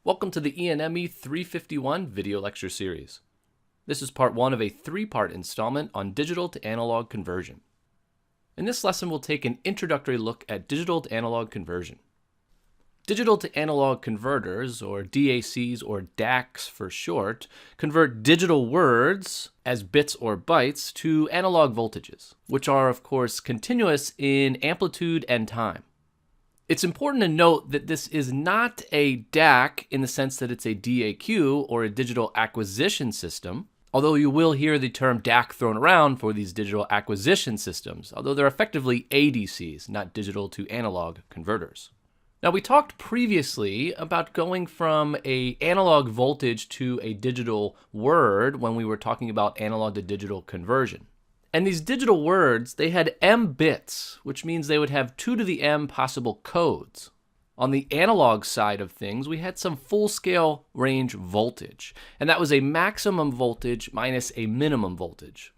Welcome to the ENME 351 video lecture series. This is part 1 of a 3-part installment on digital to analog conversion. In this lesson, we'll take an introductory look at digital to analog conversion. Digital to analog converters, or DACs or DACs for short, convert digital words as bits or bytes to analog voltages, which are of course continuous in amplitude and time. It's important to note that this is not a DAC in the sense that it's a DAQ or a digital acquisition system, although you will hear the term DAC thrown around for these digital acquisition systems, although they're effectively ADCs, not digital to analog converters. Now, we talked previously about going from an analog voltage to a digital word when we were talking about analog to digital conversion. And these digital words, they had M bits, which means they would have 2 to the M possible codes. On the analog side of things, we had some full-scale range voltage, and that was a maximum voltage minus a minimum voltage.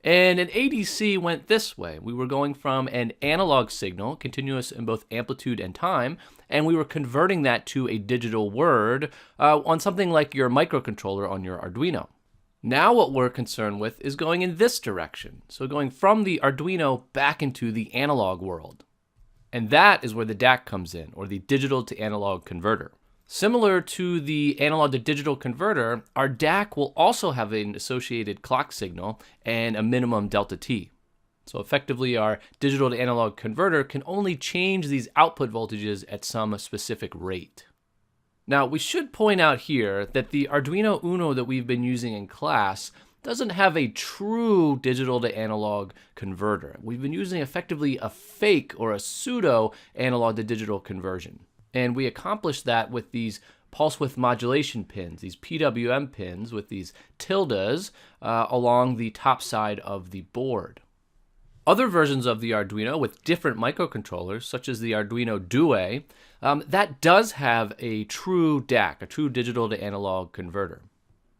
And an ADC went this way. We were going from an analog signal, continuous in both amplitude and time, and we were converting that to a digital word on something like your microcontroller on your Arduino. Now what we're concerned with is going in this direction, so going from the Arduino back into the analog world. And that is where the DAC comes in, or the digital to analog converter. Similar to the analog to digital converter, our DAC will also have an associated clock signal and a minimum delta T. So effectively, our digital to analog converter can only change these output voltages at some specific rate. Now, we should point out here that the Arduino Uno that we've been using in class doesn't have a true digital to analog converter. We've been using effectively a fake or a pseudo analog to digital conversion. And we accomplish that with these pulse width modulation pins, these PWM pins with these tildes along the top side of the board. Other versions of the Arduino with different microcontrollers, such as the Arduino Due, that does have a true DAC, a true digital to analog converter.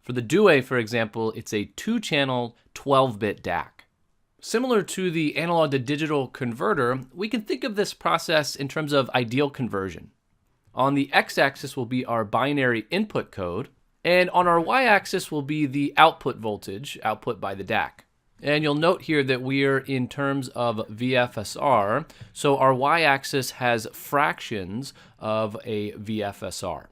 For the Due, for example, it's a 2-channel 12-bit DAC. Similar to the analog to digital converter, we can think of this process in terms of ideal conversion. On the x-axis will be our binary input code, and on our y-axis will be the output voltage, output by the DAC. And you'll note here that we're in terms of VFSR, so our y-axis has fractions of a VFSR.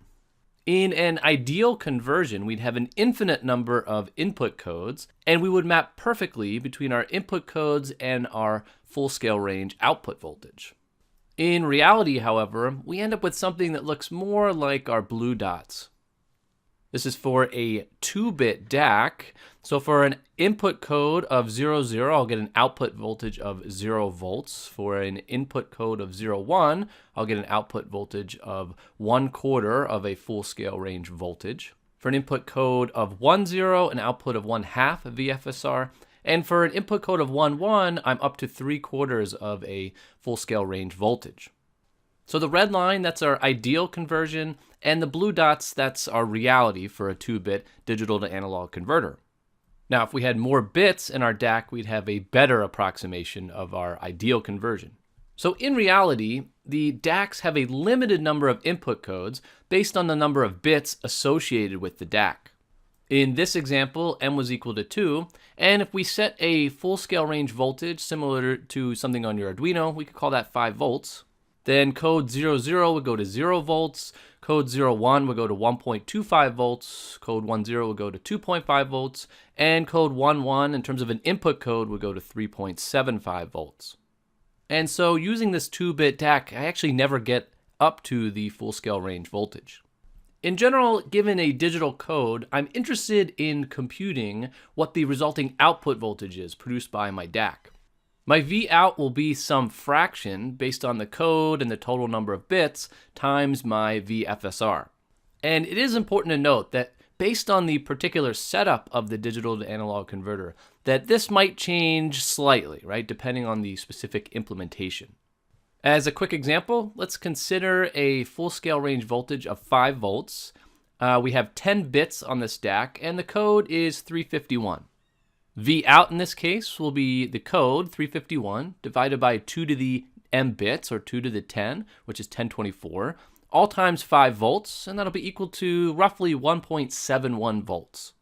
In an ideal conversion, we'd have an infinite number of input codes, and we would map perfectly between our input codes and our full-scale range output voltage. In reality, however, we end up with something that looks more like our blue dots. This is for a 2-bit DAC. So for an input code of 00, I'll get an output voltage of 0 volts. For an input code of 01, I'll get an output voltage of 1/4 of a full-scale range voltage. For an input code of 10, an output of 1/2 VFSR. And for an input code of 11, I'm up to 3/4 of a full-scale range voltage. So the red line, that's our ideal conversion, and the blue dots, that's our reality for a 2-bit digital to analog converter. Now, if we had more bits in our DAC, we'd have a better approximation of our ideal conversion. So in reality, the DACs have a limited number of input codes based on the number of bits associated with the DAC. In this example, M was equal to 2, and if we set a full-scale range voltage similar to something on your Arduino, we could call that 5 volts. Then code 00 would go to 0 volts, code 01 would go to 1.25 volts, code 10 would go to 2.5 volts, and code 11, in terms of an input code, would go to 3.75 volts. And so using this 2-bit DAC, I actually never get up to the full-scale range voltage. In general, given a digital code, I'm interested in computing what the resulting output voltage is produced by my DAC. My Vout will be some fraction based on the code and the total number of bits times my VFSR. And it is important to note that based on the particular setup of the digital to analog converter, that this might change slightly, right, depending on the specific implementation. As a quick example, let's consider a full-scale range voltage of 5 volts. We have 10 bits on this DAC, and the code is 351. Vout in this case will be the code 351 divided by 2 to the m bits, or 2 to the 10, which is 1024, all times 5 volts, and that'll be equal to roughly 1.71 volts.